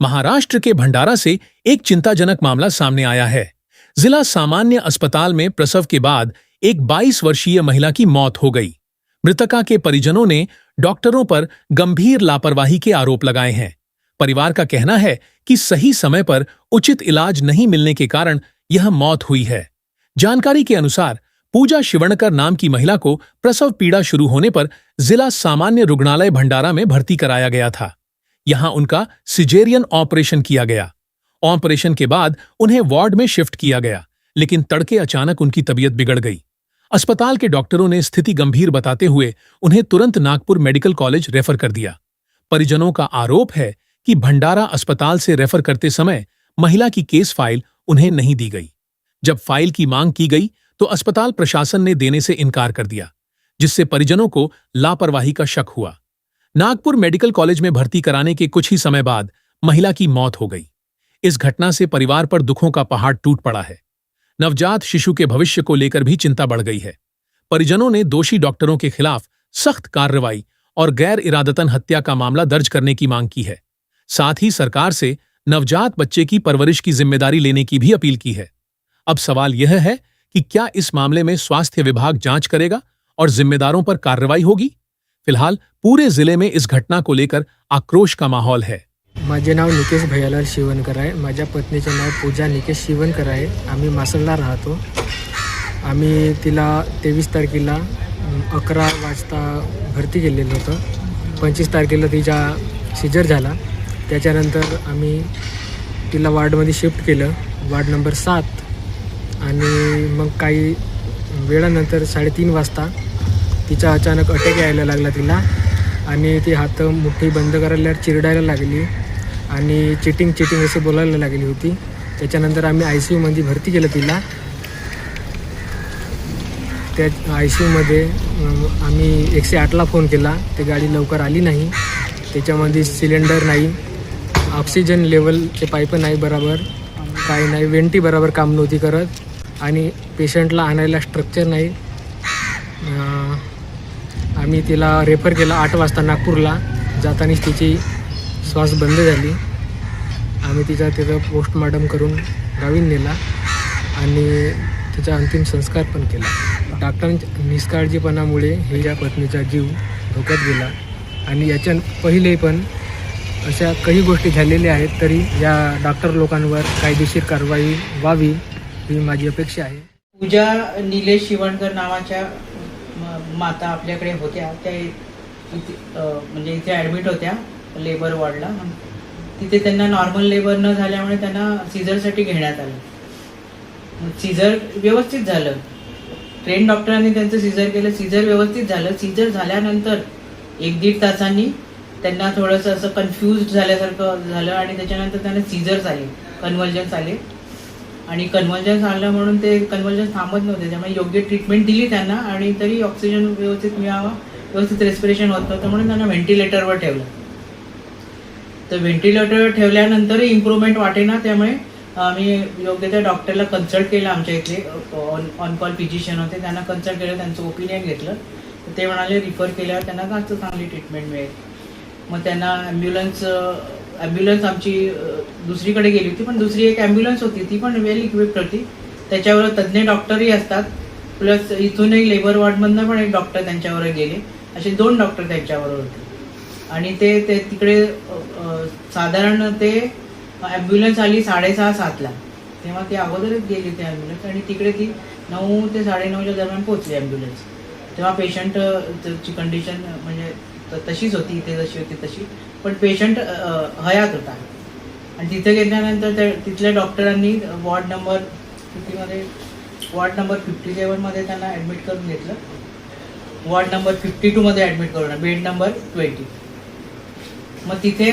महाराष्ट्र के भंडारा से एक चिंताजनक मामला सामने आया है। जिला सामान्य अस्पताल में प्रसव के बाद एक 22 वर्षीय महिला की मौत हो गई। मृतका के परिजनों ने डॉक्टरों पर गंभीर लापरवाही के आरोप लगाए हैं। परिवार का कहना है कि सही समय पर उचित इलाज नहीं मिलने के कारण यह मौत हुई है। जानकारी के अनुसार पूजा शिवणकर नाम की महिला को प्रसव पीड़ा शुरू होने पर जिला सामान्य रुग्णालय भंडारा में भर्ती कराया गया था। यहां उनका सिजेरियन ऑपरेशन किया गया। ऑपरेशन के बाद उन्हें वार्ड में शिफ्ट किया गया, लेकिन तड़के अचानक उनकी तबीयत बिगड़ गई। अस्पताल के डॉक्टरों ने स्थिति गंभीर बताते हुए उन्हें तुरंत नागपुर मेडिकल कॉलेज रेफर कर दिया। परिजनों का आरोप है कि भंडारा अस्पताल से रेफर करते समय महिला की केस फाइल उन्हें नहीं दी गई। जब फाइल की मांग की गई तो अस्पताल प्रशासन ने देने से इनकार कर दिया, जिससे परिजनों को लापरवाही का शक हुआ। नागपुर मेडिकल कॉलेज में भर्ती कराने के कुछ ही समय बाद महिला की मौत हो गई। इस घटना से परिवार पर दुखों का पहाड़ टूट पड़ा है। नवजात शिशु के भविष्य को लेकर भी चिंता बढ़ गई है। परिजनों ने दोषी डॉक्टरों के खिलाफ सख्त कार्रवाई और गैर इरादतन हत्या का मामला दर्ज करने की मांग की है। साथ ही सरकार से नवजात बच्चे की परवरिश की जिम्मेदारी लेने की भी अपील की है। अब सवाल यह है कि क्या इस मामले में स्वास्थ्य विभाग जांच करेगा और जिम्मेदारों पर कार्रवाई होगी? फिलहाल पूरे जिले में इस घटना को लेकर आक्रोश का माहौल है। माझे नाव निकेश भैयालाल शिवणकर आहे। माझ्या पत्नीचे नाव पूजा निकेश शिवणकर आहे। आम्ही मासलला राहतो। आम्ही तिला 23 तारखेला 11 वाजता भरती केलेलं होतं। 25 तारखेला तिचा सिजर झाला। त्याच्यानंतर आम्ही तिला वार्डमध्ये शिफ्ट केलं, वार्ड नंबर 7। आणि मग काही वेळानंतर 3:30 वाजता तिचा अचानक अटॅक यायला लागला तिला, आणि ती हात मुठी बंद करायला चिरडायला लागली आणि चिटिंग असे बोलायला लागली होती। त्याच्यानंतर आम्ही ICUमध्ये भरती केलं तिला। त्या ICUमध्ये आम्ही 108ला फोन केला, ते गाडी लवकर आली नाही। त्याच्यामध्ये सिलेंडर नाही, ऑक्सिजन लेवलचे पाईप नाही बरोबर, काही नाही, वेंटी बरोबर काम नव्हती करत, आणि पेशंटला आणायला स्ट्रक्चर नाही। आम्ही तिला रेफर केला 8 वाजता नागपूरला। जातानीच तिची श्वास बंद झाली। आम्ही तिथं पोस्टमॉर्टम करून गावी नेला आणि तिचा अंतिम संस्कार पण केला। डॉक्टरांच्या निष्काळजीपणामुळे हिच्या पत्नीचा जीव धोक्यात गेला, आणि याच्या पहिले पण अशा काही गोष्टी झालेल्या आहेत, तरी या डॉक्टर लोकांवर कायदेशीर कारवाई व्हावी ही माझी अपेक्षा आहे। पूजा निलेश शिवणकर नावाच्या माता आपल्याकडे होत्या। त्या म्हणजे इथे ॲडमिट होत्या लेबर वॉर्डला। तिथे त्यांना नॉर्मल लेबर न झाल्यामुळे त्यांना सीझरसाठी घेण्यात आलं। सीझर व्यवस्थित झालं, ट्रेन डॉक्टरांनी त्यांचं सीझर केलं, सीझर व्यवस्थित झालं। सीझर झाल्यानंतर 1-1.5 तासांनी त्यांना थोडंसं असं कन्फ्यूज झाल्यासारखं झालं, आणि त्याच्यानंतर त्यांना सीझर्स आले, कन्व्हल्जन्स आले, आणि कन्व्हल्जन्स आलं म्हणून ते कन्व्हल्जन्स थांबत नव्हते। त्यामुळे योग्य ट्रीटमेंट दिली त्यांना, आणि तरी ऑक्सिजन व्यवस्थित मिळावा, व्यवस्थित रेस्पिरेशन होत नव्हतं म्हणून त्यांना व्हेंटिलेटरवर ठेवलं। तर व्हेंटिलेटरवर ठेवल्यानंतरही इम्प्रूव्हमेंट वाटेना, त्यामुळे आम्ही योग्य त्या डॉक्टरला कन्सल्ट केलं। आमच्या इथले ऑन कॉल फिजिशियन होते, त्यांना कन्सल्ट केलं, त्यांचं ओपिनियन घेतलं। तर ते म्हणाले रिफर केल्यावर त्यांना जास्त चांगली ट्रीटमेंट मिळेल। मग त्यांना ॲम्ब्युलन्स आमची दुसरीकडे गेली होती, पण दुसरी एक ॲम्ब्युलन्स होती, ती पण वेल इक्विप्ड होती। त्याच्यावर तज्ज्ञ डॉक्टरही असतात, प्लस इथूनही लेबर वॉर्डमधनं पण एक डॉक्टर त्यांच्यावर गेले, असे 2 डॉक्टर त्यांच्यावर होते। आणि ते तिकडे साधारण ते ॲम्ब्युलन्स आली 6:30-7ला, तेव्हा ती अगोदरच गेली ती ॲम्ब्युलन्स, आणि तिकडे ती 9 ते 9:30च्या दरम्यान पोहोचली ॲम्ब्युलन्स। तेव्हा पेशंटची कंडिशन म्हणजे तशीच होती, इथे जशी होती तशी, पण पेशंट हयात होता। आणि तिथे गेल्यानंतर तिथल्या डॉक्टरांनी वॉर्ड नंबर 57मध्ये त्यांना ॲडमिट करून घेतलं, वॉर्ड नंबर 52मध्ये ॲडमिट करून, बेड नंबर 20। मग तिथे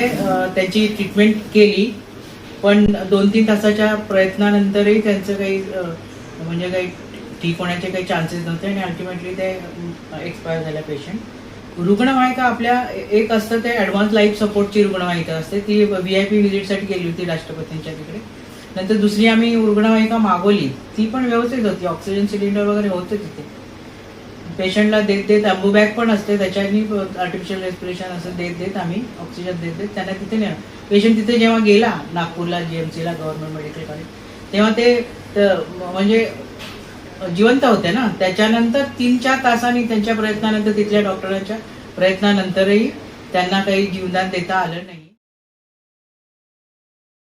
त्याची ट्रीटमेंट केली, पण 2-3 तासाच्या प्रयत्नानंतरही त्यांचं काही ठीक होण्याचे काही चान्सेस नव्हते, आणि अल्टिमेटली ते एक्सपायर झाल्या पेशंट। रुग्णवाहिका आपल्या एक असतं ते ॲडव्हान्स लाईफ सपोर्टची रुग्णवाहिका असते, ती VIP व्हिजिटसाठी गेली होती राष्ट्रपतींच्या तिकडे। नंतर दुसरी आम्ही रुग्णवाहिका मागवली, ती पण व्यवस्थित होती, ऑक्सिजन सिलेंडर वगैरे होतं तिथे। पेशंटला देत देत अँबुबॅग पण असते, त्याच्यानी आर्टिफिशियल रेस्पिरेशन असं देत देत आम्ही ऑक्सिजन देत देत त्यांना तिथे नेलं. पेशंट तिथे जेव्हा गेला नागपूरला GMCला गव्हर्नमेंट मेडिकल कॉलेज, तेव्हा ते म्हणजे जिवंत होते ना. त्याच्यानंतर 3-4 तासांनी त्यांच्या प्रयत्नानंतर, तिथल्या डॉक्टरांच्या प्रयत्नानंतरही त्यांना काही जीवदान देता आलं नाही.